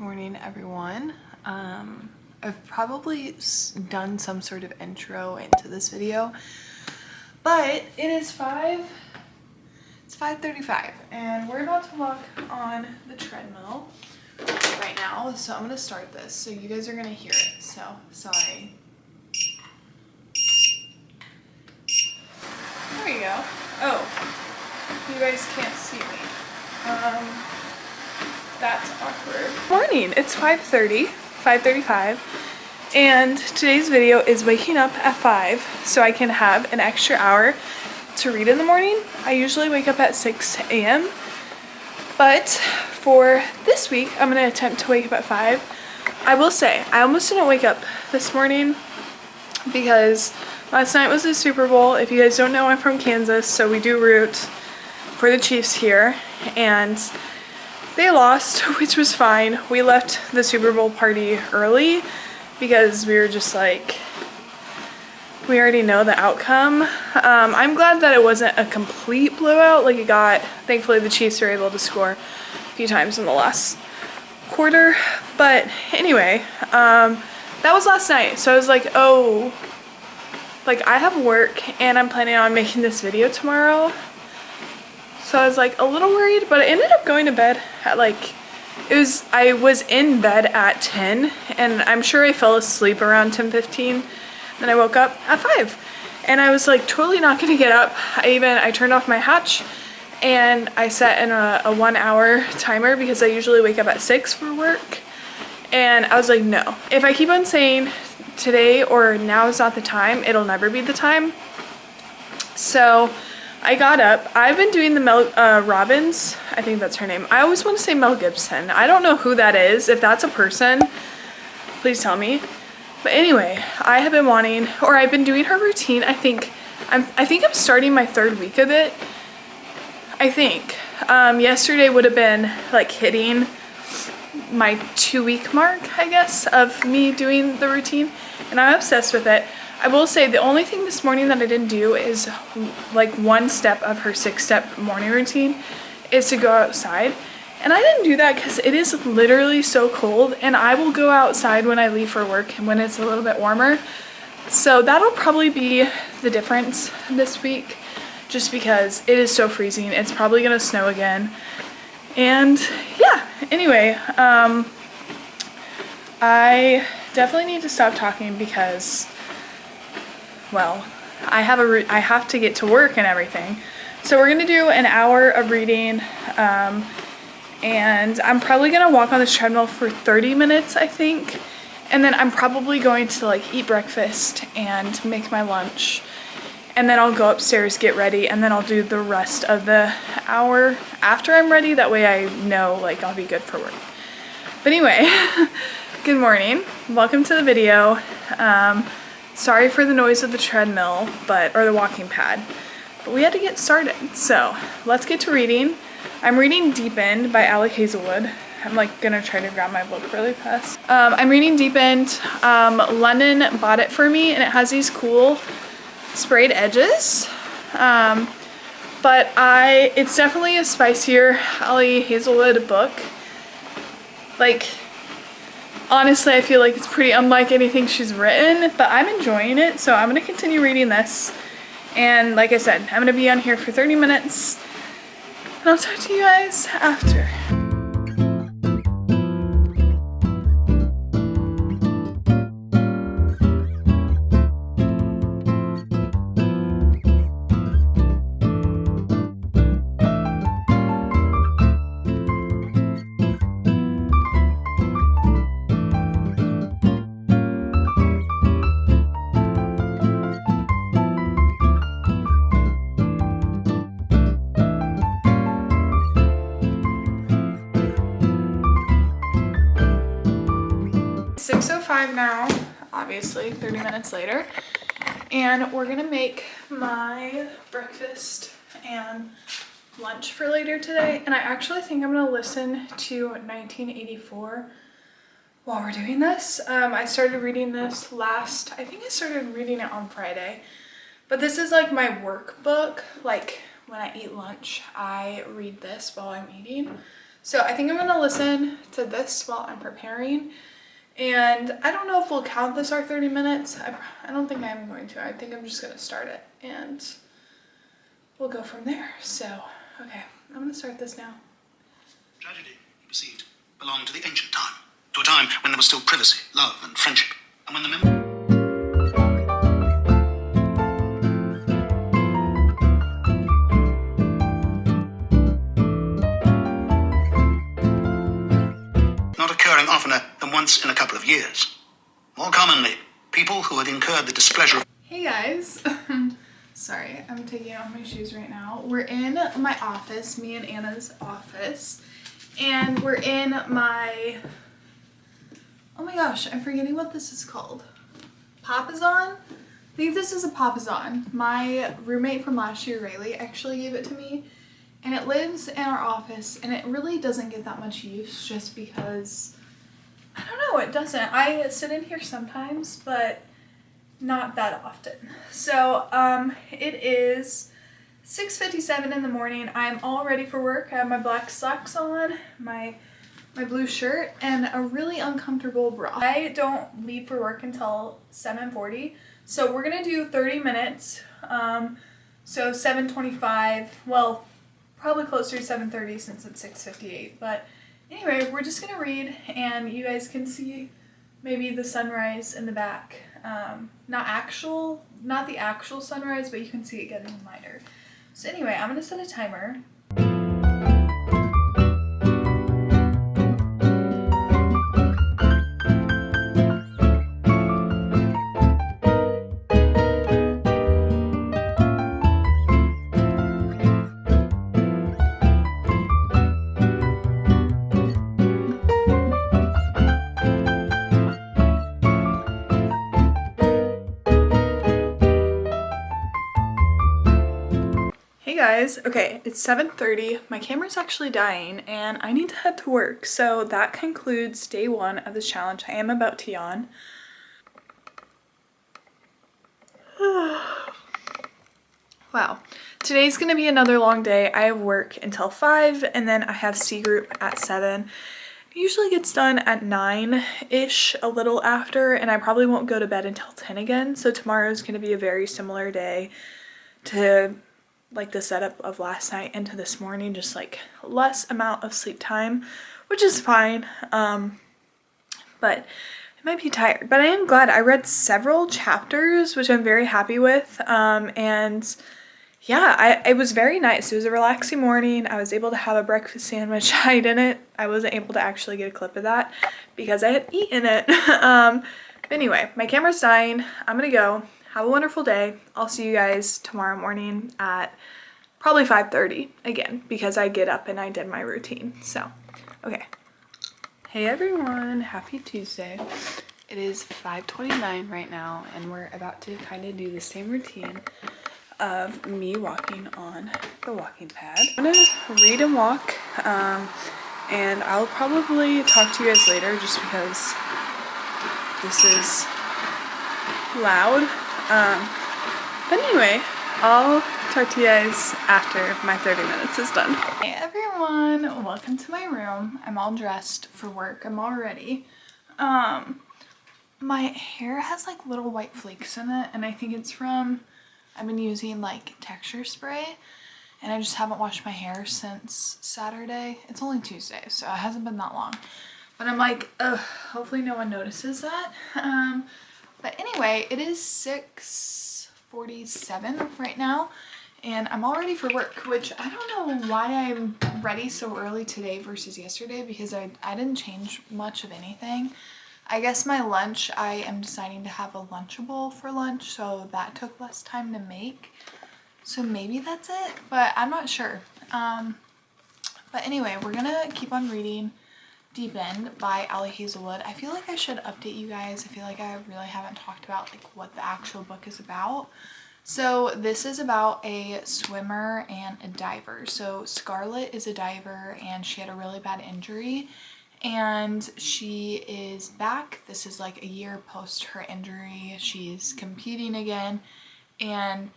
morning, everyone. I've probably done some sort of intro into this video, but it is 5:35 and we're about to walk on the treadmill right now. So I'm gonna start this so you guys are gonna hear it. So sorry. There you go. Oh, you guys can't see me. That's awkward. Morning, it's 5:35, and today's video is waking up at 5 so I can have an extra hour to read in the morning. I usually wake up at 6 a.m. but for this week I'm gonna attempt to wake up at 5. I will say I almost didn't wake up this morning because last night was the Super Bowl. If you guys don't know, I'm from Kansas, so we do root for the Chiefs here, and they lost, which was fine. We left the Super Bowl party early because we were just like, we already know the outcome. I'm glad that it wasn't a complete blowout like it got. Thankfully the Chiefs were able to score a few times in the last quarter. But anyway, that was last night. So I was like, oh, like I have work and I'm planning on making this video tomorrow. So I was like a little worried, but I ended up going to bed at I was in bed at 10 and I'm sure I fell asleep around 10:15. Then I woke up at 5 and I was like totally not gonna get up. I turned off my hatch and I set in a 1 hour timer because I usually wake up at 6 for work. And I was like, no, if I keep on saying today or now is not the time, it'll never be the time. So I got up. I've been doing the Mel Robbins, I think that's her name. I always want to say Mel Gibson. I don't know who that is. If that's a person, please tell me. But anyway, I have been wanting, or I've been doing her routine. I think I'm starting my 3rd week of it. I think yesterday would have been like hitting my 2-week mark, I guess, of me doing the routine, and I'm obsessed with it. I will say the only thing this morning that I didn't do is like 1 step of her 6-step morning routine is to go outside. And I didn't do that because it is literally so cold, and I will go outside when I leave for work when it's a little bit warmer. So that'll probably be the difference this week, just because it is so freezing. It's probably gonna snow again. And yeah, anyway, I definitely need to stop talking because, well, I have to get to work and everything. So we're gonna do an hour of reading, and I'm probably gonna walk on this treadmill for 30 minutes, I think. And then I'm probably going to like eat breakfast and make my lunch. And then I'll go upstairs, get ready, and then I'll do the rest of the hour after I'm ready. That way I know like I'll be good for work. But anyway, good morning. Welcome to the video. Sorry for the noise of the treadmill, or the walking pad, but we had to get started. So let's get to reading. I'm reading Deepened by Alec Hazelwood. I'm like gonna try to grab my book really fast. I'm reading Deepened. London bought it for me and it has these cool sprayed edges. But it's definitely a spicier Alec Hazelwood book. Like, honestly, I feel like it's pretty unlike anything she's written, but I'm enjoying it, so I'm gonna continue reading this. And like I said, I'm gonna be on here for 30 minutes, and I'll talk to you guys after. Now, obviously 30 minutes later, and we're gonna make my breakfast and lunch for later today. And I actually think I'm gonna listen to 1984 while we're doing this. I started reading this I think I started reading it on Friday, but this is like my workbook. Like when I eat lunch, I read this while I'm eating. So I think I'm gonna listen to this while I'm preparing. And I don't know if we'll count this our 30 minutes. I don't think I'm going to. I think I'm just gonna start it and we'll go from there. So, okay, I'm gonna start this now. Tragedy, he perceived, belonged to the ancient time, to a time when there was still privacy, love and friendship, and when the not occurring oftener than once in a couple of years. More commonly, people who had incurred the displeasure of... Hey guys. Sorry, I'm taking off my shoes right now. We're in my office, me and Anna's office, and we're in my, oh my gosh, I'm forgetting what this is called. Papasan? I think this is a Papasan. My roommate from last year, Rayleigh, actually gave it to me, and it lives in our office, and it really doesn't get that much use just because, I don't know, it doesn't. I sit in here sometimes, but not that often. So it is 6:57 in the morning. I'm all ready for work. I have my black slacks on, my blue shirt, and a really uncomfortable bra. I don't leave for work until 7:40, so we're gonna do 30 minutes. So 7:25, well, probably closer to 7:30 since it's 6:58, but anyway, we're just gonna read and you guys can see maybe the sunrise in the back. Not the actual sunrise, but you can see it getting lighter. So anyway, I'm gonna set a timer. Guys, okay, it's 7:30. My camera's actually dying and I need to head to work. So that concludes day one of this challenge. I am about to yawn. Wow. Today's gonna be another long day. I have work until 5 and then I have C group at 7. It usually gets done at 9-ish, a little after, and I probably won't go to bed until 10 again. So tomorrow's gonna be a very similar day to like the setup of last night into this morning, just like less amount of sleep time, which is fine. But I might be tired, but I am glad. I read several chapters, which I'm very happy with. And yeah, it was very nice. It was a relaxing morning. I was able to have a breakfast sandwich. I wasn't able to actually get a clip of that because I had eaten it. But anyway, my camera's dying. I'm gonna go. Have a wonderful day. I'll see you guys tomorrow morning at probably 5:30 again because I get up and I did my routine. So, okay. Hey everyone, happy Tuesday. It is 5:29 right now and we're about to kind of do the same routine of me walking on the walking pad. I'm gonna read and walk and I'll probably talk to you guys later just because this is loud. But anyway, I'll talk to you guys after my 30 minutes is done. Hey everyone, welcome to my room. I'm all dressed for work. I'm all ready. My hair has like little white flakes in it and I think it's from, I've been using like texture spray and I just haven't washed my hair since Saturday. It's only Tuesday, so it hasn't been that long. But I'm like, ugh, hopefully no one notices that. But anyway, it is 6:47 right now and I'm all ready for work, which I don't know why I'm ready so early today versus yesterday because I didn't change much of anything. I guess my lunch, I am deciding to have a Lunchable for lunch, so that took less time to make. So maybe that's it, but I'm not sure. But anyway, we're gonna keep on reading Deep End by Ali Hazelwood. I feel like I should update you guys. I feel like I really haven't talked about like what the actual book is about. So this is about a swimmer and a diver. So Scarlett is a diver and she had a really bad injury and she is back. This is like a year post her injury. She's competing again and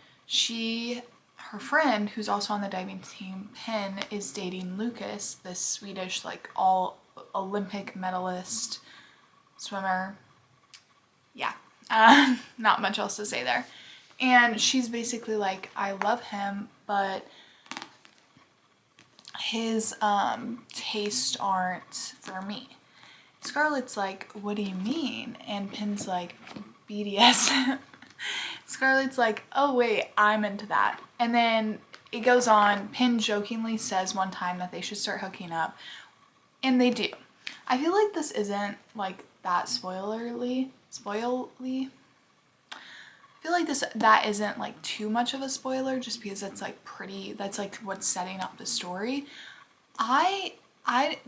her friend, who's also on the diving team, Pin, is dating Lucas, this Swedish, like, all Olympic medalist swimmer. Yeah, not much else to say there. And she's basically like, I love him, but his tastes aren't for me. Scarlett's like, what do you mean? And Pin's like, BDS. Scarlett's like, oh wait, I'm into that. And then it goes on. Pin jokingly says one time that they should start hooking up, and they do. I feel like this isn't like that spoilerly. I feel like that isn't like too much of a spoiler, just because it's like pretty, that's like what's setting up the story.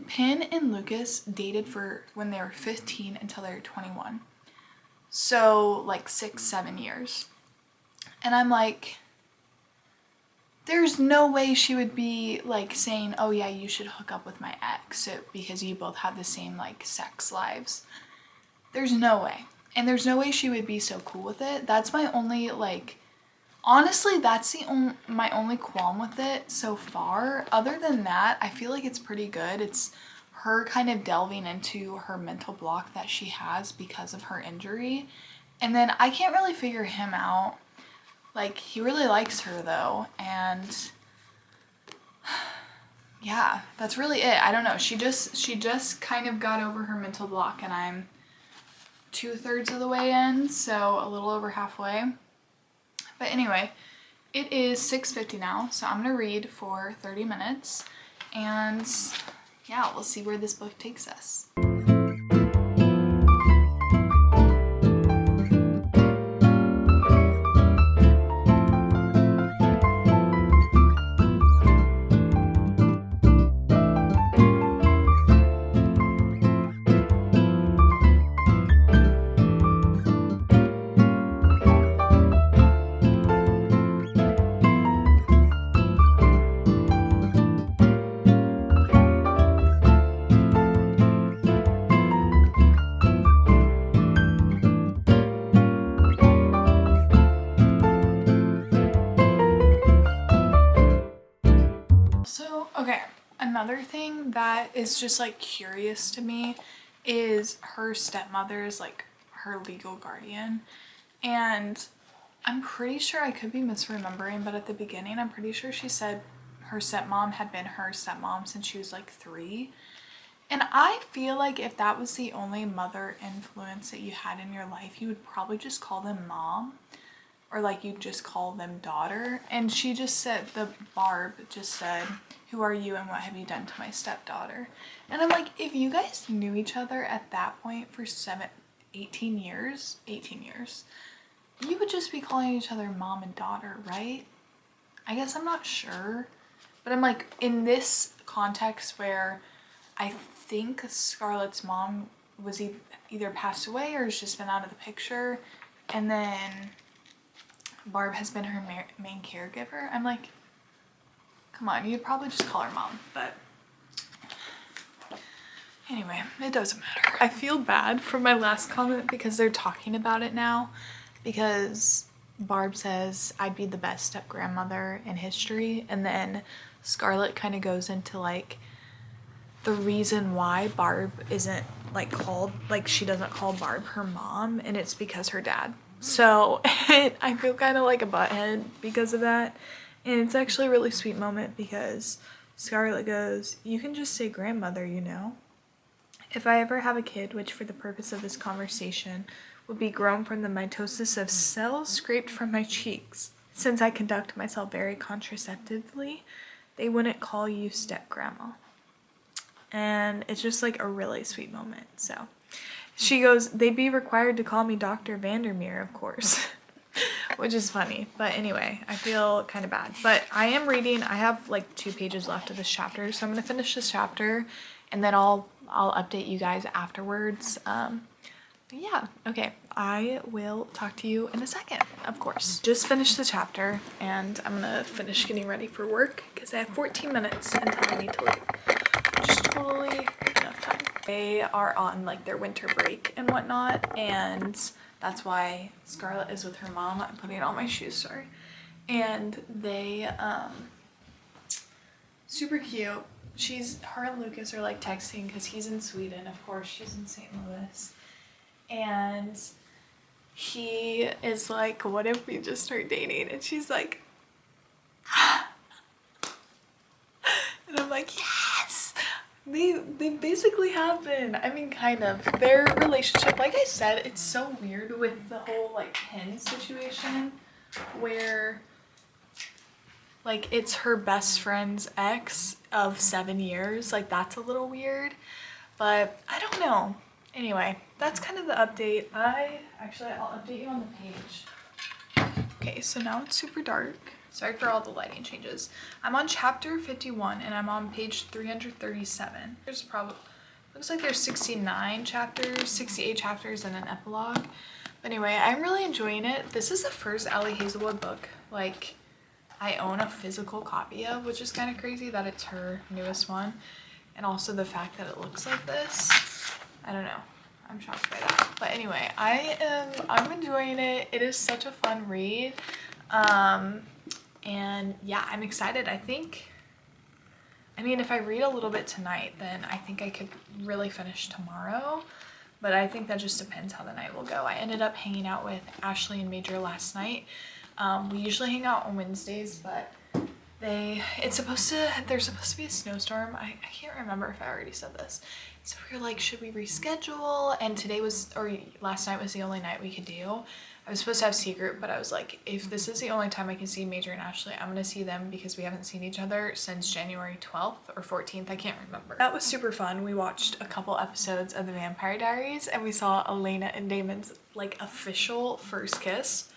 Pin and Lucas dated for when they were 15 until they were 21. So like 6-7 years. And I'm like, there's no way she would be like saying, oh yeah, you should hook up with my ex because you both have the same like sex lives. There's no way. And there's no way she would be so cool with it. That's my only, like, honestly, that's my only qualm with it so far. Other than that, I feel like it's pretty good. It's her kind of delving into her mental block that she has because of her injury. And then I can't really figure him out. Like, he really likes her though, and yeah, that's really it. I don't know. She just kind of got over her mental block, and I'm 2/3 of the way in, so a little over halfway. But anyway, it is 6:50 now, so I'm gonna read for 30 minutes, and yeah, we'll see where this book takes us. Okay, another thing that is just like curious to me is her stepmother is like her legal guardian, and I'm pretty sure, I could be misremembering, but at the beginning I'm pretty sure she said her stepmom had been her stepmom since she was like 3. And I feel like if that was the only mother influence that you had in your life, you would probably just call them mom, or like you just call them daughter. And she just said, Barb just said, who are you and what have you done to my stepdaughter? And I'm like, if you guys knew each other at that point for 18 years, you would just be calling each other mom and daughter, right? I guess I'm not sure. But I'm like, in this context where I think Scarlett's mom was either passed away or has just been out of the picture, and then Barb has been her main caregiver, I'm like, come on, you'd probably just call her mom. But anyway, it doesn't matter. I feel bad for my last comment because they're talking about it now, because Barb says I'd be the best step grandmother in history, and then Scarlett kind of goes into like the reason why Barb isn't like called, like she doesn't call Barb her mom, and it's because her dad. So I feel kind of like a butthead because of that. And it's actually a really sweet moment because Scarlett goes, you can just say grandmother, you know. If I ever have a kid, which for the purpose of this conversation would be grown from the mitosis of cells scraped from my cheeks, since I conduct myself very contraceptively, they wouldn't call you step grandma. And it's just like a really sweet moment. So she goes, they'd be required to call me Dr. Vandermeer, of course. Which is funny. But anyway, I feel kind of bad. But I am reading, I have like 2 pages left of this chapter. So I'm going to finish this chapter and then I'll update you guys afterwards. But yeah, okay. I will talk to you in a second, of course. Just finished the chapter and I'm going to finish getting ready for work because I have 14 minutes until I need to leave. Which is totally enough time. They are on like their winter break and whatnot, and that's why Scarlett is with her mom. I'm putting on my shoes, sorry. and they super cute. Her and Lucas are like texting because he's in Sweden, of course, she's in St. Louis, and he is like, what if we just start dating? And she's like, and I'm like, yes. They basically have been. I mean, kind of. Their relationship, like I said, it's so weird with the whole like pen situation where like it's her best friend's ex of 7 years. Like that's a little weird, but I don't know. Anyway, that's kind of the update. I'll update you on the page. Okay, so now it's super dark. Sorry for all the lighting changes. I'm on chapter 51 and I'm on page 337. There's probably, looks like there's 69 chapters, 68 chapters and an epilogue. But anyway, I'm really enjoying it. This is the first Ali Hazelwood book like I own a physical copy of, which is kind of crazy that it's her newest one. And also the fact that it looks like this. I don't know. I'm shocked by that. But anyway, I'm enjoying it. It is such a fun read. And yeah, I'm excited. I mean, if I read a little bit tonight, then I think I could really finish tomorrow. But I think that just depends how the night will go. I ended up hanging out with Ashley and Major last night. We usually hang out on Wednesdays, but there's supposed to be a snowstorm. I can't remember if I already said this. So we were like, should we reschedule? And last night was the only night we could do. I was supposed to have C group, but I was like, if this is the only time I can see Major and Ashley, I'm gonna see them because we haven't seen each other since January 12th or 14th. I can't remember. That was super fun. We watched a couple episodes of The Vampire Diaries and we saw Elena and Damon's like official first kiss.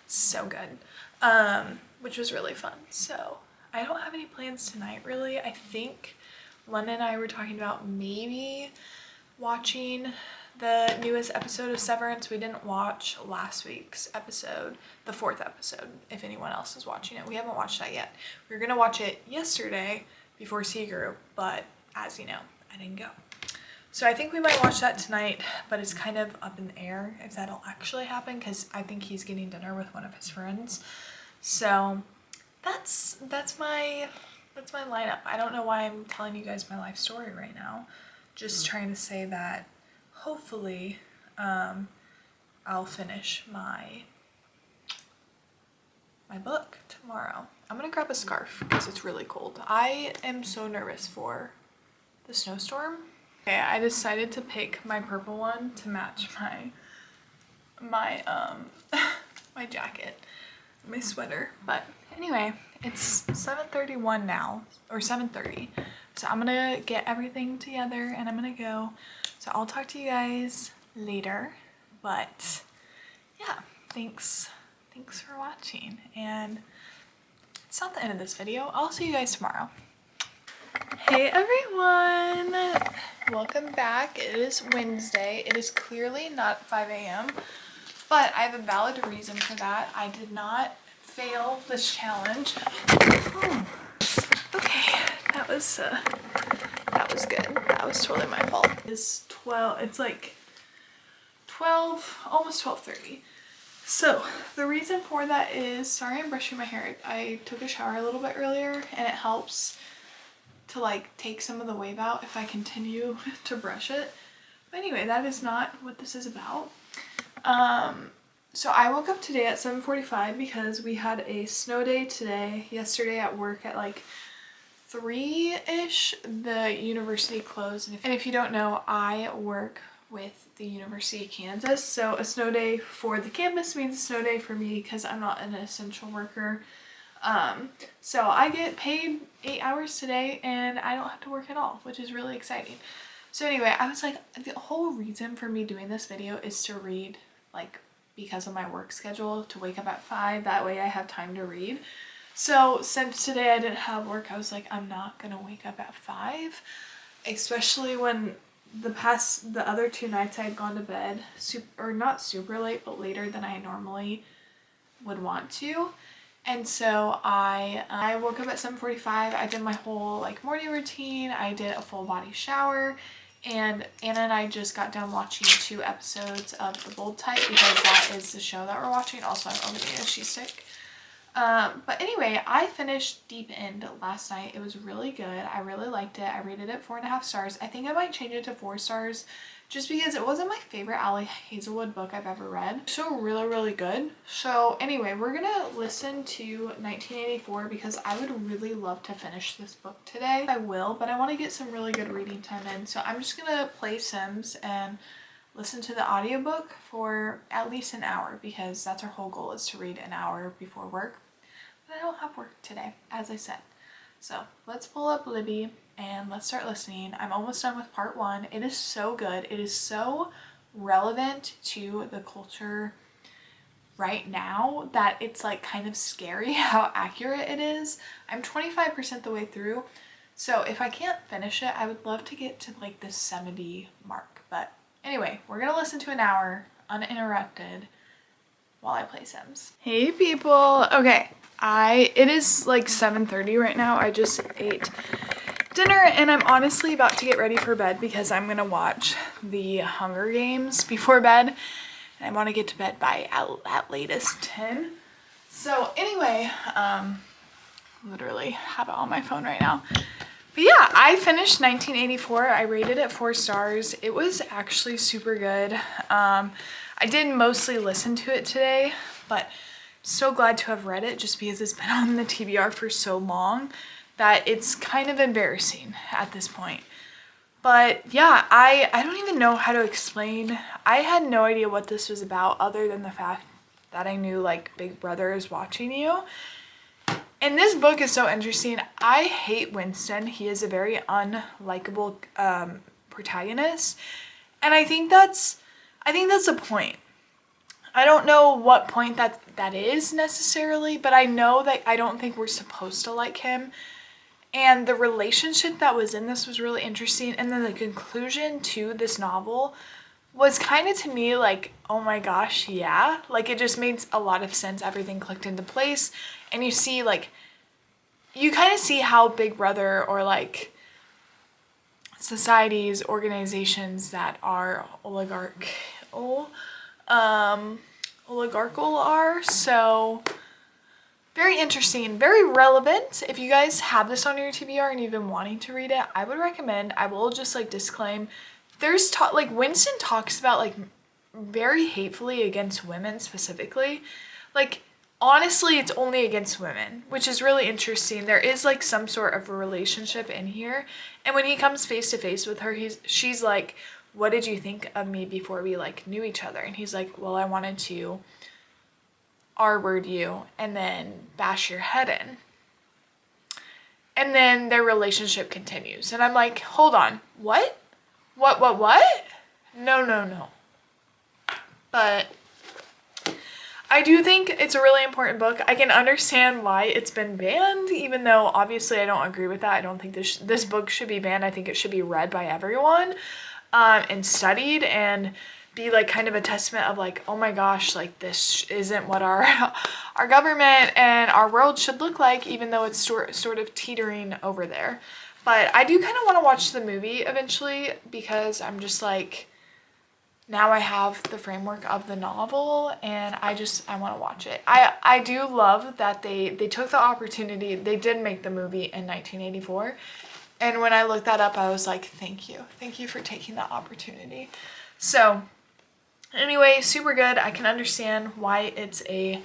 So good. Which was really fun. So I don't have any plans tonight really. I think London and I were talking about maybe watching the newest episode of Severance. We didn't watch last week's episode, the 4th episode, if anyone else is watching it. We haven't watched that yet. We were gonna watch it yesterday before C group, but as you know, I didn't go. So I think we might watch that tonight, but it's kind of up in the air if that'll actually happen because I think he's getting dinner with one of his friends. So that's my lineup. I don't know why I'm telling you guys my life story right now. Just trying to say that hopefully I'll finish my book tomorrow. I'm gonna grab a scarf because it's really cold. I am so nervous for the snowstorm. Okay, I decided to pick my purple one to match my my jacket, my sweater. But anyway, it's 7:31 now, or 7:30. So I'm gonna get everything together and I'm gonna go. So I'll talk to you guys later. But yeah, thanks for watching. And it's not the end of this video. I'll see you guys tomorrow. Hey everyone! Welcome back. It is Wednesday. It is clearly not 5 a.m. but I have a valid reason for that. I did not fail this challenge. Oh, okay, that was good. That was totally my fault. It's like 12, almost 12:30. So the reason for that is, sorry I'm brushing my hair. I took a shower a little bit earlier and it helps to like take some of the wave out if I continue to brush it. But anyway, that is not what this is about. So I woke up today at 7:45 because we had a snow day today. Yesterday at work at like 3-ish, the university closed. And if you don't know, I work with the University of Kansas. So a snow day for the campus means a snow day for me because I'm not an essential worker. So I get paid 8 hours today and I don't have to work at all, which is really exciting. So anyway, I was like, the whole reason for me doing this video is to read, like, because of my work schedule, to wake up at 5. That way I have time to read. So since today I didn't have work, I was like, I'm not gonna wake up at 5, especially when the other 2 nights I had gone to bed not super late, but later than I normally would want to. And so I woke up at 7:45. I did my whole like morning routine. I did a full body shower And Anna and I just got done watching 2 episodes of The Bold Type because that is the show that we're watching. Also, I'm opening a She's Stick. But anyway, I finished Deep End last night. It was really good. I really liked it. I rated it 4.5 stars. I think I might change it to 4 stars just because it wasn't my favorite Ali Hazelwood book I've ever read. So really, really good. So anyway, we're gonna listen to 1984 because I would really love to finish this book today. I will, but I want to get some really good reading time in. So I'm just gonna play Sims and listen to the audiobook for at least an hour because that's our whole goal, is to read an hour before work. But I don't have work today, as I said. So let's pull up Libby and let's start listening. I'm almost done with part 1. It is so good. It is so relevant to the culture right now that it's like kind of scary how accurate it is. I'm 25% the way through. So if I can't finish it, I would love to get to like the 70 mark. But anyway, we're gonna listen to an hour uninterrupted while I play Sims. Hey people. Okay, it is like 7:30 right now. I just ate dinner and I'm honestly about to get ready for bed because I'm gonna watch the Hunger Games before bed. And I want to get to bed by at latest 10. So anyway, literally have it on my phone right now. But yeah, I finished 1984. I rated it 4 stars. It was actually super good. I did mostly listen to it today, but so glad to have read it just because it's been on the TBR for so long that it's kind of embarrassing at this point. But yeah, I don't even know how to explain. I had no idea what this was about other than the fact that I knew like Big Brother is watching you. And this book is so interesting. I hate Winston. He is a very unlikable protagonist. And I think that's the point. I don't know what point that is necessarily, but I know that I don't think we're supposed to like him. And the relationship that was in this was really interesting. And then the conclusion to this novel was kind of, to me, like, oh my gosh, yeah. Like, it just made a lot of sense. Everything clicked into place. And you see, like, you kind of see how Big Brother or, like, societies, organizations that are oligarchical are. So very interesting, very relevant. If you guys have this on your TBR and you've been wanting to read it, I would recommend. I will just like disclaim, there's like Winston talks about like very hatefully against women specifically. Like honestly, it's only against women, which is really interesting. There is like some sort of a relationship in here, and when he comes face to face with her, she's like, "What did you think of me before we like knew each other?" And he's like, "Well, I wanted to R-word you and then bash your head in." And then their relationship continues. And I'm like, hold on, what? What? No. But I do think it's a really important book. I can understand why it's been banned, even though obviously I don't agree with that. I don't think this book should be banned. I think it should be read by everyone and studied and be like kind of a testament of like, oh my gosh, like this isn't what our government and our world should look like, even though it's sort of teetering over there. But I do kind of want to watch the movie eventually because I'm just like, now I have the framework of the novel and I want to watch it. I do love that they took the opportunity. They did make the movie in 1984. And when I looked that up, I was like, thank you. Thank you for taking that opportunity. So anyway, super good. I can understand why it's a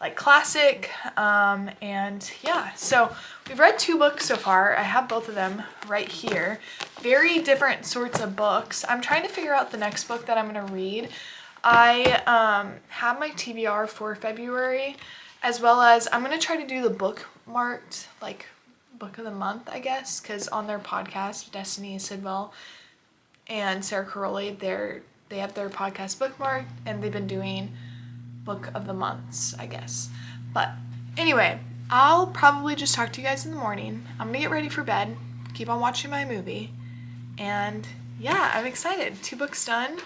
like classic. And yeah, so we've read 2 books so far. I have both of them right here. Very different sorts of books. I'm trying to figure out the next book that I'm going to read. I have my TBR for February, as well as I'm going to try to do the bookmarked, like book of the month, I guess, because on their podcast, Destiny Sidwell and Sarah Caroli, they have their podcast bookmarked, and they've been doing book of the months, I guess. But anyway, I'll probably just talk to you guys in the morning. I'm gonna get ready for bed, keep on watching my movie, and yeah, I'm excited. 2 books done.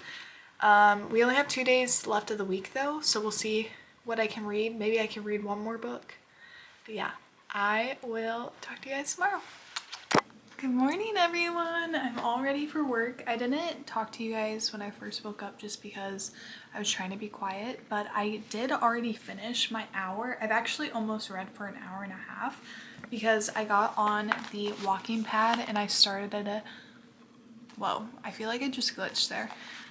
We only have 2 days left of the week though, so we'll see what I can read. Maybe I can read one more book. But yeah, I will talk to you guys tomorrow. Good morning, everyone. I'm all ready for work. I didn't talk to you guys when I first woke up just because I was trying to be quiet, but I did already finish my hour. I've actually almost read for an hour and a half because I got on the walking pad and I started at a, whoa, I feel like I just glitched there.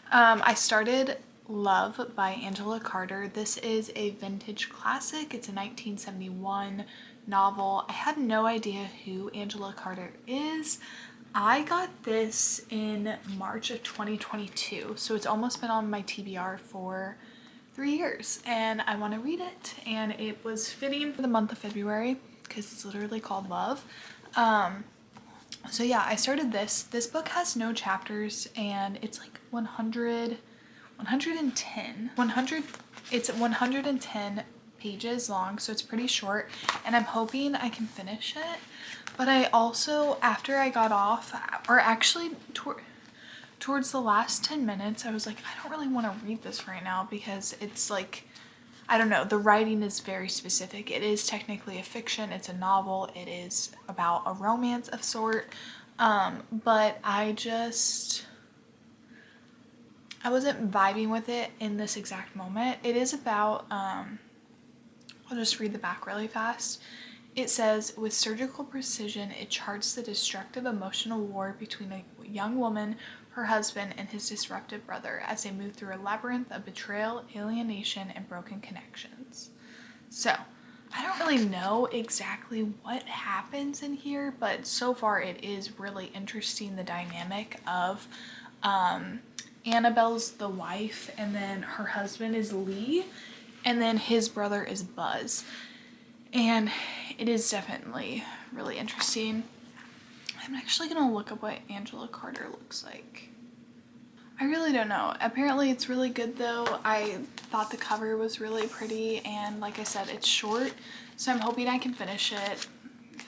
I started Love by Angela Carter. This is a vintage classic. It's a 1971 novel. I had no idea who Angela Carter is. I got this in March of 2022, so it's almost been on my TBR for 3 years, and I want to read it, and it was fitting for the month of February because it's literally called Love. So yeah, I started this. This book has no chapters, and it's like 110 pages long, so it's pretty short, and I'm hoping I can finish it. But I also, after I got off, or actually towards the last 10 minutes, I was like, I don't really want to read this right now because it's like, I don't know, the writing is very specific. It is technically a fiction, it's a novel, it is about a romance of sort, but I wasn't vibing with it in this exact moment. It is about, I'll just read the back really fast. It says, with surgical precision, it charts the destructive emotional war between a young woman, her husband, and his disruptive brother as they move through a labyrinth of betrayal, alienation, and broken connections. So, I don't really know exactly what happens in here, but so far it is really interesting, the dynamic of Annabelle's the wife, and then her husband is Lee, and then his brother is Buzz. And it is definitely really interesting. I'm actually gonna look up what Angela Carter looks like. I really don't know. Apparently it's really good though. I thought the cover was really pretty, and like I said, it's short, so I'm hoping I can finish it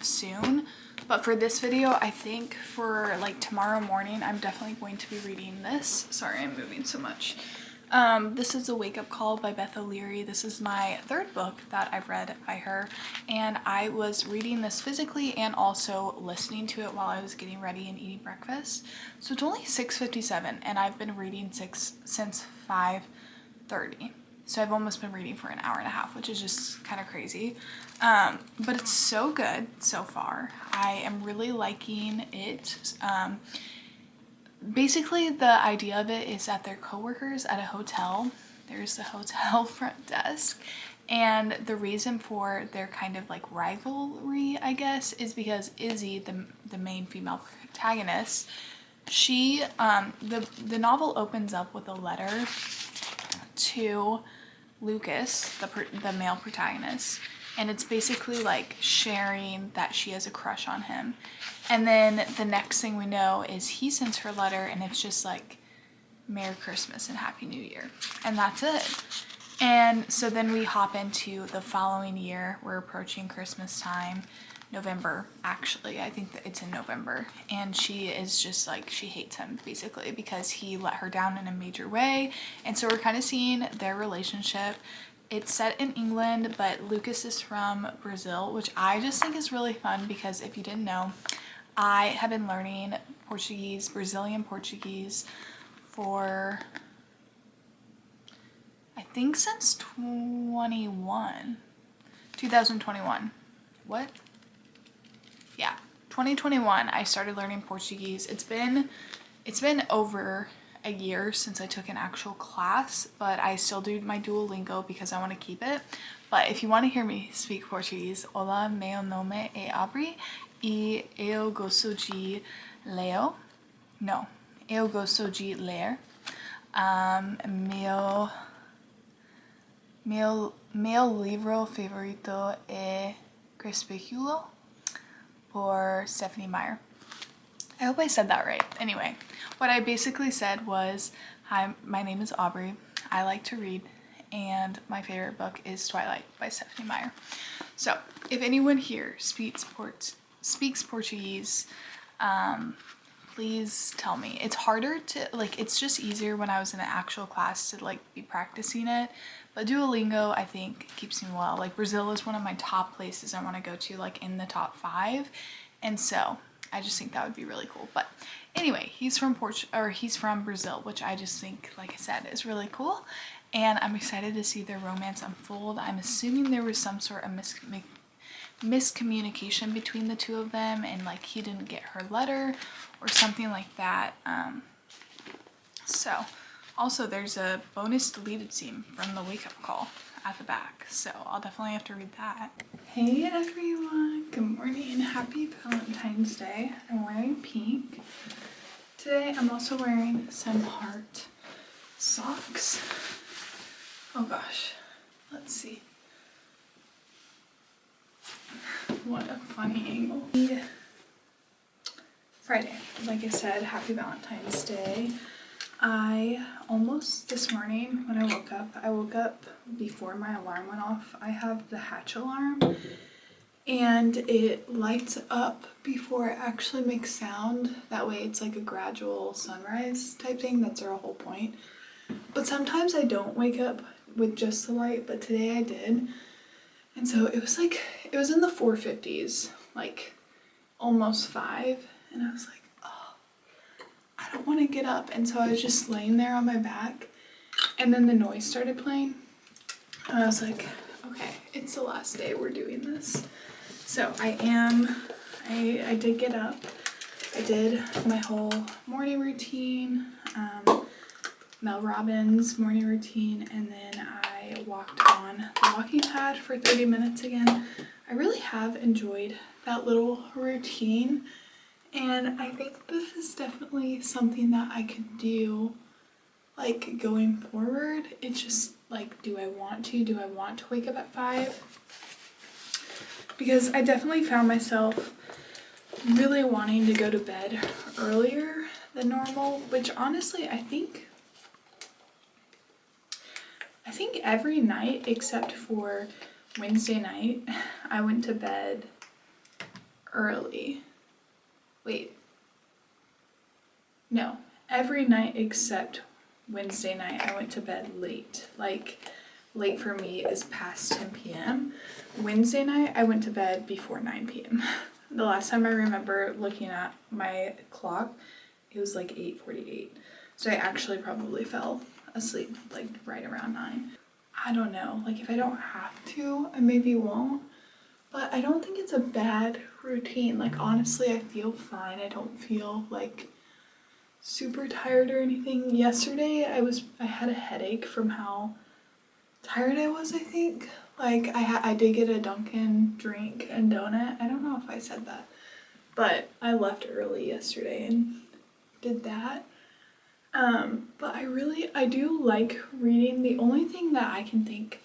soon. But for this video, I think for like tomorrow morning, I'm definitely going to be reading this. Sorry, I'm moving so much. This is A Wake Up Call by Beth O'Leary. This is my third book that I've read by her, and I was reading this physically and also listening to it while I was getting ready and eating breakfast. So it's only 6:57, and I've been reading since 5:30. So I've almost been reading for an hour and a half, which is just kind of crazy. But it's so good so far. I am really liking it. Basically, the idea of it is that they're co-workers at a hotel. There's the hotel front desk, and the reason for their kind of like rivalry, I guess, is because Izzy, the main female protagonist, she the novel opens up with a letter to Lucas, the male protagonist, and it's basically like sharing that she has a crush on him. And then the next thing we know is he sends her a letter, and it's just like, Merry Christmas and Happy New Year. And that's it. And so then we hop into the following year. We're approaching Christmas time. November, actually. I think that it's in November. And she is just like, she hates him basically because he let her down in a major way. And so we're kind of seeing their relationship. It's set in England, but Lucas is from Brazil, which I just think is really fun because if you didn't know, I have been learning Portuguese, Brazilian Portuguese for, I think since 2021. What? Yeah, 2021 I started learning Portuguese. It's been over a year since I took an actual class, but I still do my Duolingo because I want to keep it. But if you want to hear me speak Portuguese, olá, meu nome é Aubrey e eu gosto de ler. Não, eu gosto de ler. Meu livro favorito é Crepúsculo por Stephanie Meyer. I hope I said that right. Anyway, what I basically said was, hi, my name is Aubrey. I like to read, and my favorite book is Twilight by Stephanie Meyer. So if anyone here speaks Portuguese, please tell me. It's harder to, like, it's just easier when I was in an actual class to like be practicing it, but Duolingo I think keeps me well. Like Brazil is one of my top places I want to go to, like in the top 5, and so I just think that would be really cool. But anyway, he's from Brazil, which I just think, like I said, is really cool. And I'm excited to see their romance unfold. I'm assuming there was some sort of miscommunication between the two of them, and like he didn't get her letter or something like that. So also there's a bonus deleted scene from the wake up call at the back, so I'll definitely have to read that. Hey everyone, good morning, happy Valentine's Day. I'm wearing pink today. I'm also wearing some heart socks. Oh gosh, let's see. What a funny angle. Friday, like I said, happy Valentine's Day. This morning when I woke up before my alarm went off. I have the Hatch alarm and it lights up before it actually makes sound. That way it's like a gradual sunrise type thing. That's our whole point. But sometimes I don't wake up with just the light, but today I did. And so it was in the 450s, like almost 5. And I was like, oh, I don't want to get up. And so I was just laying there on my back. And then the noise started playing. And I was like, okay, it's the last day we're doing this. So I did get up. I did my whole morning routine, Mel Robbins morning routine, and then I walked on the walking pad for 30 minutes again. I really have enjoyed that little routine, and I think this is definitely something that I could do like going forward. It's just like, do I want to wake up at 5? Because I definitely found myself really wanting to go to bed earlier than normal, which honestly I think every night except for Wednesday night I went to bed early. Every night except Wednesday night I went to bed late. Like, late for me is past 10 p.m. Wednesday night I went to bed before 9 p.m. The last time I remember looking at my clock, it was like 8:48. So I actually probably fell asleep like right around 9. I don't know, like if I don't have to, I maybe won't. But I don't think it's a bad routine. Like honestly, I feel fine. I don't feel like super tired or anything. Yesterday I had a headache from how tired I was, I think. Like I did get a Dunkin' drink and donut. I don't know if I said that, but I left early yesterday and did that. But I do like reading. The only thing that I can think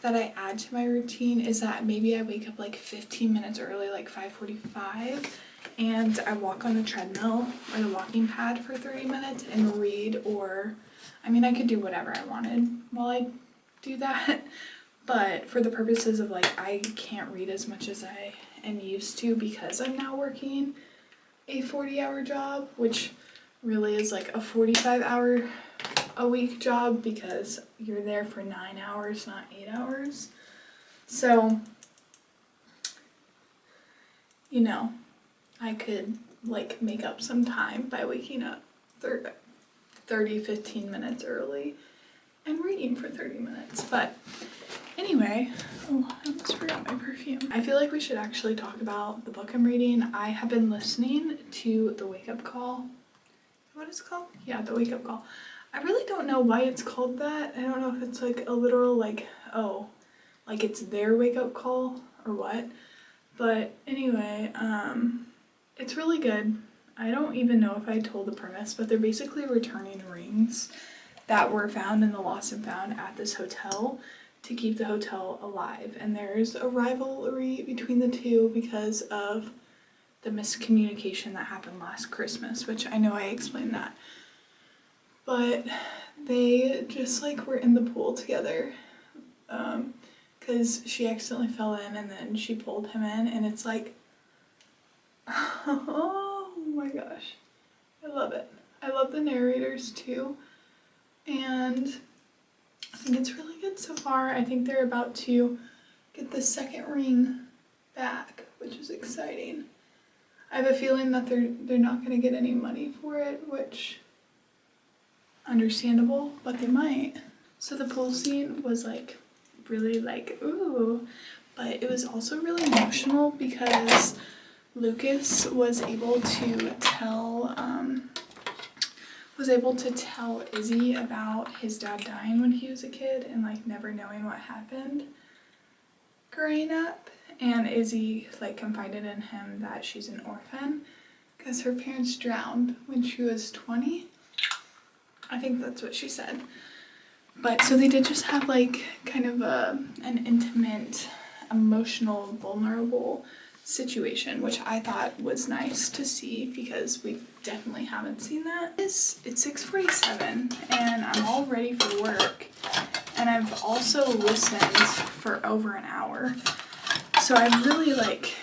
that I add to my routine is that maybe I wake up like 15 minutes early, like 5:45, and I walk on the treadmill or the walking pad for 30 minutes and read, or I mean I could do whatever I wanted while I do that, but for the purposes of like I can't read as much as I am used to because I'm now working a 40-hour job, which really is like a 45-hour a week job because you're there for 9 hours, not 8 hours. So, you know, I could like make up some time by waking up 15 minutes early and reading for 30 minutes. But anyway, oh, I almost forgot my perfume. I feel like we should actually talk about the book I'm reading. I have been listening to The Wake Up Call. What is it called? Yeah, The Wake Up Call. I really don't know why it's called that. I don't know if it's like a literal like, oh, like it's their wake up call or what. But anyway, it's really good. I don't even know if I told the premise, but they're basically returning rings that were found in the lost and found at this hotel to keep the hotel alive. And there's a rivalry between the two because of the miscommunication that happened last Christmas, which I know I explained that. But they just like were in the pool together because she accidentally fell in and then she pulled him in, and it's like, oh my gosh, I love it. I love the narrators too, and I think it's really good so far. I think they're about to get the second ring back, which is exciting. I have a feeling that they're not gonna get any money for it, which understandable, but they might. So the pool scene was like really like ooh, but it was also really emotional because Lucas was able to tell Izzy about his dad dying when he was a kid and like never knowing what happened growing up. And Izzy like confided in him that she's an orphan because her parents drowned when she was 20. I think that's what she said. But so they did just have like kind of an intimate, emotional, vulnerable situation, which I thought was nice to see because we definitely haven't seen that. It's 6:47 and I'm all ready for work, and I've also listened for over an hour. So I've really like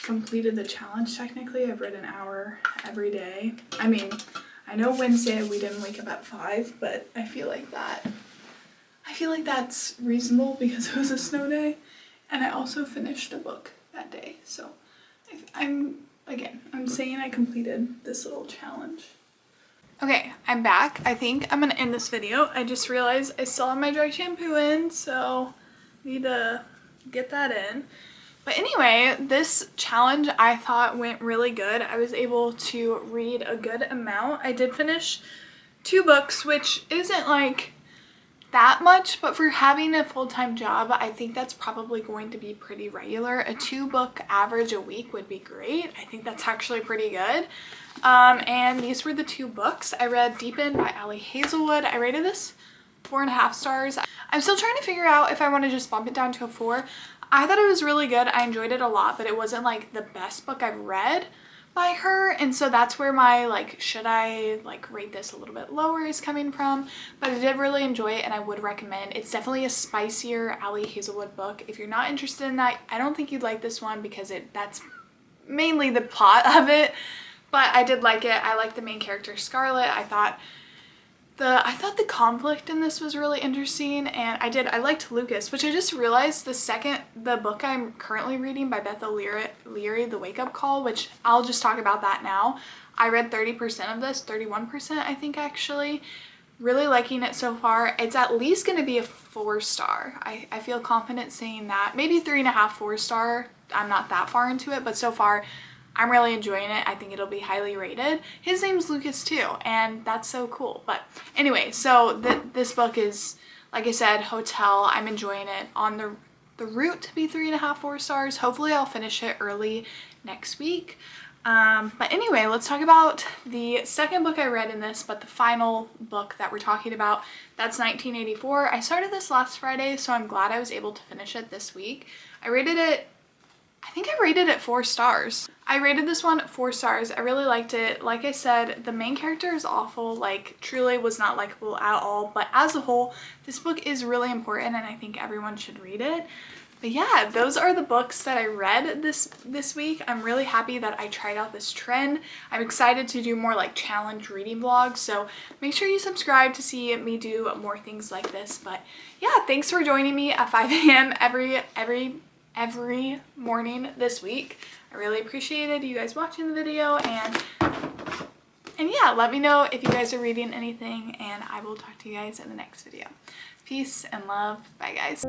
completed the challenge technically. I've read an hour every day. I mean, I know Wednesday we didn't wake up at 5, but I feel like that's reasonable because it was a snow day, and I also finished a book that day. So I'm saying I completed this little challenge. Okay, I'm back. I think I'm gonna end this video. I just realized I still have my dry shampoo in, so need to get that in. But anyway, this challenge I thought went really good. I was able to read a good amount. I did finish 2 books, which isn't like that much, but for having a full-time job, I think that's probably going to be pretty regular. A 2-book average a week would be great. I think that's actually pretty good. And these were the 2 books. I read Deepen by Ali Hazelwood. I rated this 4.5 stars. I'm still trying to figure out if I want to just bump it down to a 4. I thought it was really good. I enjoyed it a lot, but it wasn't like the best book I've read by her, and so that's where my like should I like rate this a little bit lower is coming from. But I did really enjoy it and I would recommend. It's definitely a spicier Ali Hazelwood book. If you're not interested in that, I don't think you'd like this one because that's mainly the plot of it, but I did like it. I like the main character Scarlett. I thought the conflict in this was really interesting, and I liked Lucas, which I just realized the book I'm currently reading by Beth O'Leary, The Wake Up Call, which I'll just talk about that now. I read 30% of this, 31% I think actually. Really liking it so far. It's at least going to be a 4-star. I feel confident saying that. Maybe 3.5, 4-star. I'm not that far into it, but so far I'm really enjoying it. I think it'll be highly rated. His name's Lucas too, and that's so cool. But anyway, so this book is, like I said, Hotel. I'm enjoying it. On the route to be 3.5, 4 stars. Hopefully I'll finish it early next week. But anyway, let's talk about the second book I read in this, but the final book that we're talking about. That's 1984. I started this last Friday, so I'm glad I was able to finish it this week. I think I rated it 4 stars. I rated this one 4 stars. I really liked it. Like I said, the main character is awful, like truly was not likable at all, but as a whole, this book is really important and I think everyone should read it. But yeah, those are the books that I read this week. I'm really happy that I tried out this trend. I'm excited to do more like challenge reading vlogs, so make sure you subscribe to see me do more things like this. But yeah, thanks for joining me at 5 a.m. every morning this week. I really appreciated you guys watching the video, and yeah, let me know if you guys are reading anything, and I will talk to you guys in the next video. Peace and love. Bye guys.